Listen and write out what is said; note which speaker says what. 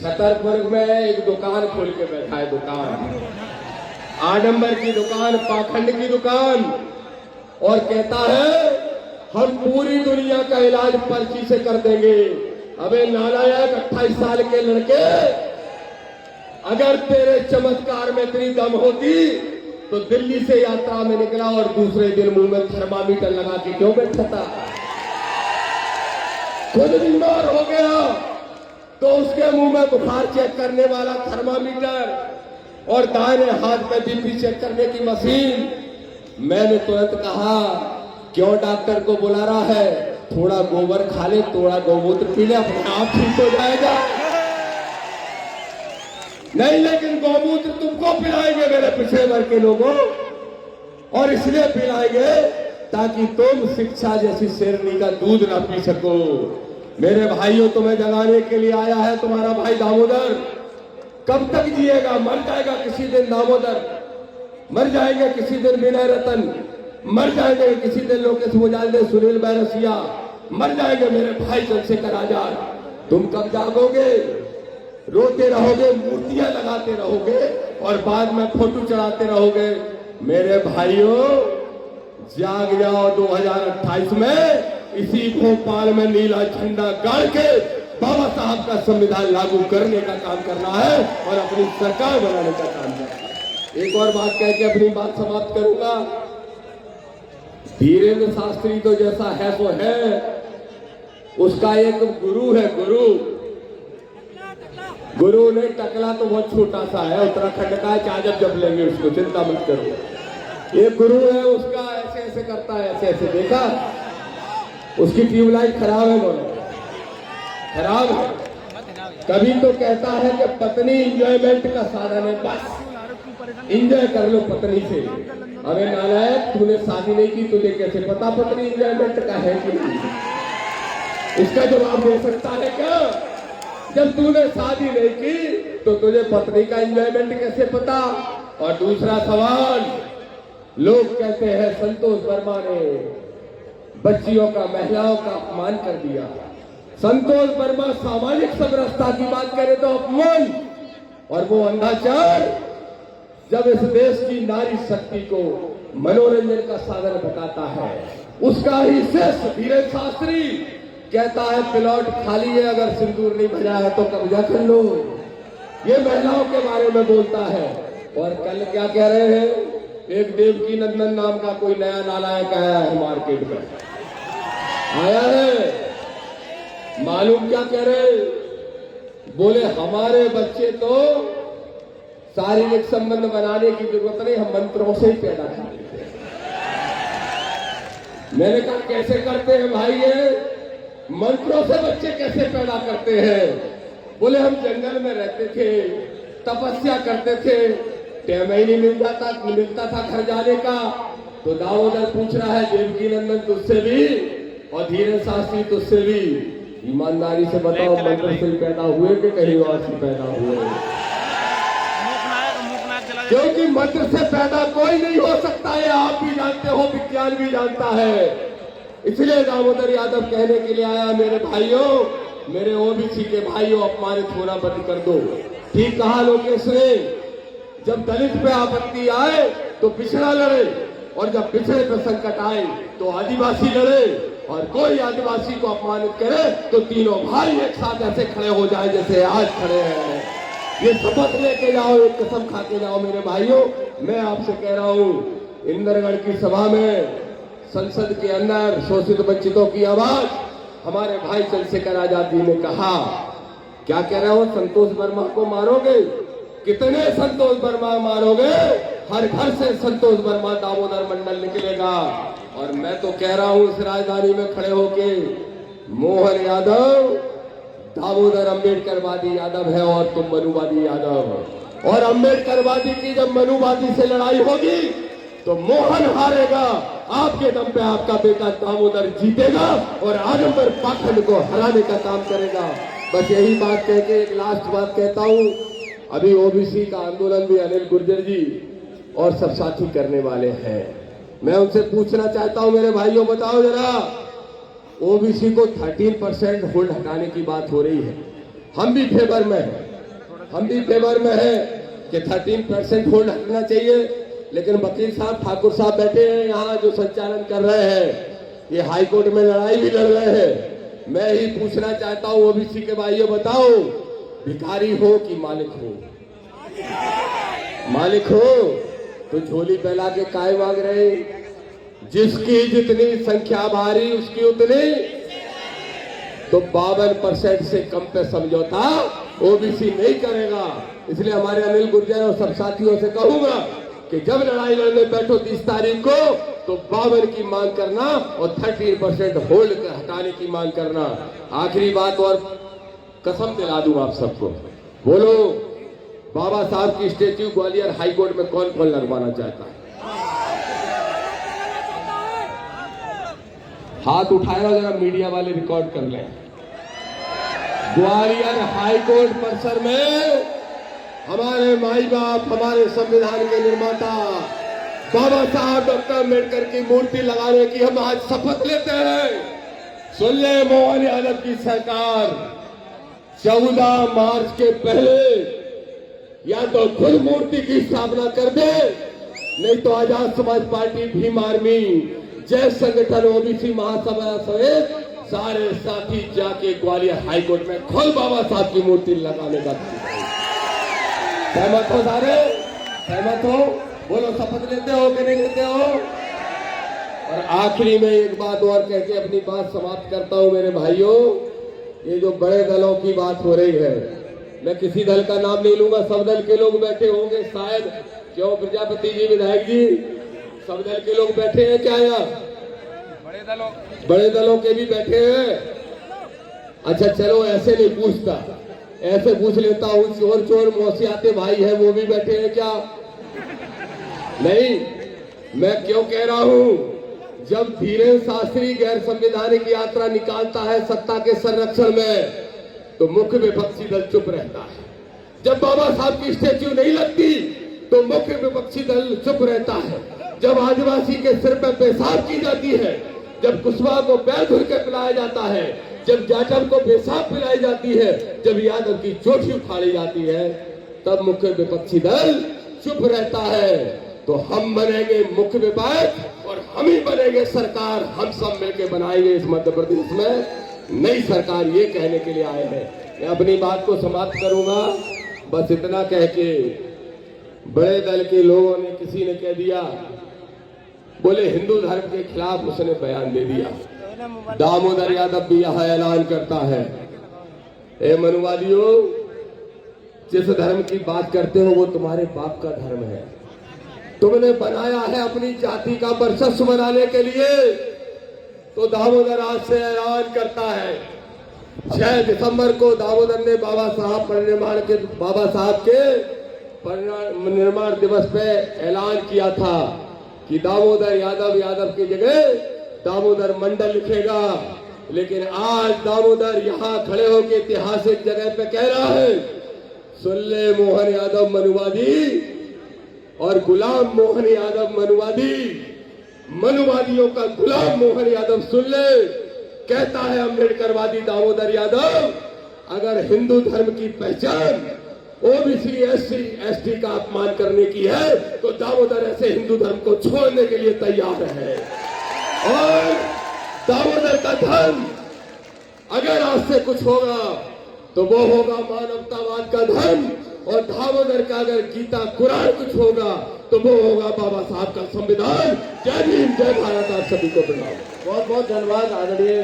Speaker 1: छतरपुर में एक दुकान खोल के बैठा है, दुकान, आडंबर की दुकान, पाखंड की दुकान, और कहता है हम पूरी दुनिया का इलाज पर्ची से कर देंगे। अबे नालायक 28 साल के लड़के, अगर तेरे चमत्कार में इतनी दम होती तो दिल्ली से यात्रा में निकला और दूसरे दिन मुंह में थर्मामीटर लगा के क्यों बैठा था? खुद बीमार हो गया तो उसके मुंह में बुखार चेक करने वाला थर्मामीटर और दाहिने हाथ में बीपी चेक करने की मशीन। मैंने तुरंत कहा क्यों डॉक्टर को बुला रहा है, थोड़ा गोबर खा ले, थोड़ा गौमूत्र पी ले, अपने आप ठीक हो जाएगा। नहीं, लेकिन गौमूत्र तुमको पिलाएंगे मेरे पिछड़े वर्ग के लोगों, और इसलिए पिलाएंगे ताकि तुम शिक्षा जैसी शेरनी का दूध ना पी सको। मेरे भाइयों, तुम्हें जगाने के लिए आया है तुम्हारा भाई दामोदर। कब तक जिएगा? मर जाएगा किसी दिन दामोदर, मर जाएंगे किसी दिन विनय रतन, मर जाएंगे किसी दिन लोकेश मुजाहिद, सुनील बैरसिया, मर जाएंगे मेरे भाई चंद्रशेखर आजाद। तुम कब जागोगे? रोते रहोगे, मूर्तियां लगाते रहोगे और बाद में फोटो चढ़ाते रहोगे। मेरे भाइयों, जाग जाओ। 2028 में इसी भोपाल में नीला झंडा गाड़ के बाबा साहब का संविधान लागू करने का काम करना है और अपनी सरकार बनाने का काम करना है। एक और बात कह के अपनी बात समाप्त करूंगा। धीरेन्द्र शास्त्री तो जैसा है सो है, उसका एक गुरु है, गुरु ने टकला तो बहुत छोटा सा है, उत्तराखंड का, चाजब जब लेंगे उसको, चिंता मत करो। एक गुरु है उसका, ऐसे ऐसे करता है, ऐसे ऐसे, देखा? उसकी ट्यूबलाइट खराब है, बोलो खराब है। कभी तो कहता है कि पत्नी इंजॉयमेंट का साधन है, बस इंजॉय कर लो पत्नी से। अबे नालायक, तूने शादी नहीं की, तुझे कैसे पता पत्नी इंजॉयमेंट का है कि नहीं? इसका जवाब दे सकता है क्या? जब तूने शादी नहीं की तो तुझे पत्नी का एंजॉयमेंट कैसे पता? और दूसरा सवाल, लोग कहते हैं संतोष वर्मा ने बच्चियों का, महिलाओं का अपमान कर दिया। संतोष वर्मा सामाजिक समरसता की बात करे तो अपमान, और वो अंधाचार जब इस देश की नारी शक्ति को मनोरंजन का साधन बताता है। उसका ही शेष धीरेन्द्र शास्त्री कहता है प्लॉट खाली है, अगर सिंदूर नहीं भरा है तो कब्जा कर लो। ये महिलाओं के बारे में बोलता है। और कल क्या कह रहे हैं? एक देवकी नंदन नाम का कोई नया नालायक आया है मार्केट में, आया है, मालूम क्या कह रहे? बोले हमारे बच्चे तो शारीरिक संबंध बनाने की जरूरत नहीं, हम मंत्रों से ही पैदा कर लेते हैं। मैंने कहा कैसे करते हैं भाई? ये मंत्रों से बच्चे कैसे पैदा करते हैं? बोले हम जंगल में रहते थे, तपस्या करते थे, टाइम ही नहीं मिलता था घर जाने का। तो दामोदर पूछ रहा है देवकी नंदन तुझसे भी और धीरेन्द्र शास्त्री तुझसे भी, ईमानदारी से बताओ मंत्र से पैदा हुए कि कहीं और से पैदा हुए? क्योंकि मंत्र से पैदा कोई नहीं हो सकता है, आप भी जानते हो, विज्ञान भी जानता है। इसलिए दामोदर यादव कहने के लिए आया, मेरे भाइयों, मेरे ओबीसी के भाइयों, अपमानित होना बंद कर दो। ठीक कहा लोकेश ने, जब दलित पे आपत्ति आए तो पिछड़ा लड़े, और जब पिछड़े पे संकट आए तो आदिवासी लड़े, और कोई आदिवासी को अपमानित करे तो तीनों भाई एक साथ ऐसे खड़े हो जाए जैसे आज खड़े हैं। ये शपथ लेके जाओ, एक कसम खा के जाओ मेरे भाइयों। मैं आपसे कह रहा हूँ, इंदरगढ़ की सभा में, संसद के अंदर शोषित वंचितों की आवाज हमारे भाई चंद्रशेखर आजाद जी ने कहा। क्या कह रहे हो? संतोष वर्मा को मारोगे? कितने संतोष वर्मा मारोगे? हर घर से संतोष वर्मा दामोदर मंडल निकलेगा। और मैं तो कह रहा हूं इस राजधानी में खड़े होके, मोहन यादव दामोदर अम्बेडकरवादी यादव है और तुम मनुवादी यादव। और अम्बेडकरवादी की जब मनुवादी से लड़ाई होगी तो मोहन हारेगा, आपके दम पे आपका बेटा दामोदर जीतेगा और आडंबर पाखंड को हराने का काम करेगा। बस यही बात कह के एक लास्ट बात कहता हूं। अभी ओबीसी का आंदोलन भी अनिल गुर्जर जी और सब साथी करने वाले हैं। मैं उनसे पूछना चाहता हूं, मेरे भाइयों बताओ जरा, ओबीसी को 13% होल्ड हटाने की बात हो रही है, हम भी फेवर में हैं। हम भी फेवर में हैं कि 13% होल्ड हटना चाहिए, लेकिन वकील साहब, ठाकुर साहब बैठे हैं यहाँ जो संचालन कर रहे हैं, ये हाई कोर्ट में लड़ाई भी लड़ रहे हैं। मैं ही पूछना चाहता हूँ ओबीसी के भाइयों, बताओ भिखारी हो कि मालिक हो? मालिक हो तो झोली फैला के काय मांग रहे? जिसकी जितनी संख्या भारी उसकी उतनी, तो 52% से कम पे समझौता ओबीसी नहीं करेगा। इसलिए हमारे अनिल गुर्जर और सब साथियों से कहूंगा कि जब लड़ाई लड़ने बैठो 30 तारीख को, तो 52 की मांग करना और 13% होल्ड हटाने की मांग करना। आखिरी बात और कसम दिला दूं आप सबको, बोलो बाबा साहब की स्टेच्यू ग्वालियर हाई कोर्ट में कौन कौन लगवाना चाहता है? हाथ उठाएगा, जरा मीडिया वाले रिकॉर्ड कर लें। ग्वालियर हाई कोर्ट परिसर में हमारे माई बाप, हमारे संविधान के निर्माता बाबा साहब डॉक्टर अम्बेडकर की मूर्ति लगाने की हम आज शपथ लेते हैं। सुन ले मोहन यादव की सरकार, 14 मार्च के पहले या तो खुद मूर्ति की स्थापना कर दे, नहीं तो आजाद समाज पार्टी, भीम आर्मी, जय संगठन, ओबीसी महासभा समेत सारे साथी जाके ग्वालियर हाईकोर्ट में खुद बाबा साहब की मूर्ति लगाने का। सहमत हो सारे? सहमत हो? बोलो शपथ लेते हो कि नहीं लेते हो? और आखिरी में एक बात और कह के अपनी बात समाप्त करता हूं मेरे भाइयों। ये जो बड़े दलों की बात हो रही है, मैं किसी दल का नाम नहीं लूंगा, सब दल के लोग बैठे होंगे शायद। क्यों प्रजापति जी, विधायक जी, सब दल के लोग बैठे हैं क्या यहाँ? बड़े दलों के भी बैठे हैं। अच्छा चलो, ऐसे नहीं पूछता, ऐसे पूछ लेता हूँ, चोर चोर मौसियाते भाई है वो भी बैठे हैं क्या? नहीं। मैं क्यों कह रहा हूँ, जब धीरेन्द्र शास्त्री गैर संवैधानिक यात्रा निकालता है सत्ता के संरक्षण में, तो मुख्य विपक्षी दल चुप रहता है। जब बाबा साहब की स्टेच्यू नहीं लगती, तो मुख्य विपक्षी दल चुप रहता है। जब आदिवासी के सिर पर पेशाब की जाती है, जब कुशवाहा को पैर धुल के पिलाया जाता है, जब जाटव को पेशाब पिलाई जाती है, जब यादव की चोटी उखाड़ी जाती है, तब मुख्य विपक्षी दल चुप रहता है। तो हम बनेंगे मुख्य विपक्ष और हम ही बनेंगे सरकार। हम सब मिलकर बनाएंगे इस मध्य प्रदेश में नई सरकार, ये कहने के लिए आए हैं। मैं अपनी बात को समाप्त करूंगा, बस इतना कह के, बड़े दल के लोगों ने, किसी ने कह दिया, बोले हिंदू धर्म के खिलाफ उसने बयान दे दिया। दामोदर यादव भी यह ऐलान करता है, ए मनुवादियों, जिस धर्म की बात करते हो वो तुम्हारे बाप का धर्म है। तुमने बनाया है अपनी जाति का वर्चस्व बनाने के लिए, तो दामोदर आज से ऐलान करता है। 6 दिसंबर को दामोदर ने बाबा साहब के निर्माण दिवस पे ऐलान किया था कि दामोदर यादव की जगह दामोदर मंडल लिखेगा। लेकिन आज दामोदर यहाँ खड़े होकर ऐतिहासिक जगह पे कह रहा है, सुन ले मोहन यादव मनुवादी और गुलाम मोहन यादव मनुवादी, मनुवादियों का गुलाम मोहन यादव सुन ले, कहता है अम्बेडकरवादी दामोदर यादव, अगर हिंदू धर्म की पहचान ओबीसी एसटी का अपमान करने की है, तो दामोदर ऐसे हिंदू धर्म को छोड़ने के लिए तैयार है। और दामोदर का धर्म अगर आज से कुछ होगा तो वो होगा मानवतावाद का धर्म, और दामोदर का अगर गीता कुरान कुछ होगा तो वो होगा बाबा साहब का संविधान। जय भीम, जय भारत। आप सभी को प्रणाम।
Speaker 2: बहुत बहुत धन्यवाद आदरणीय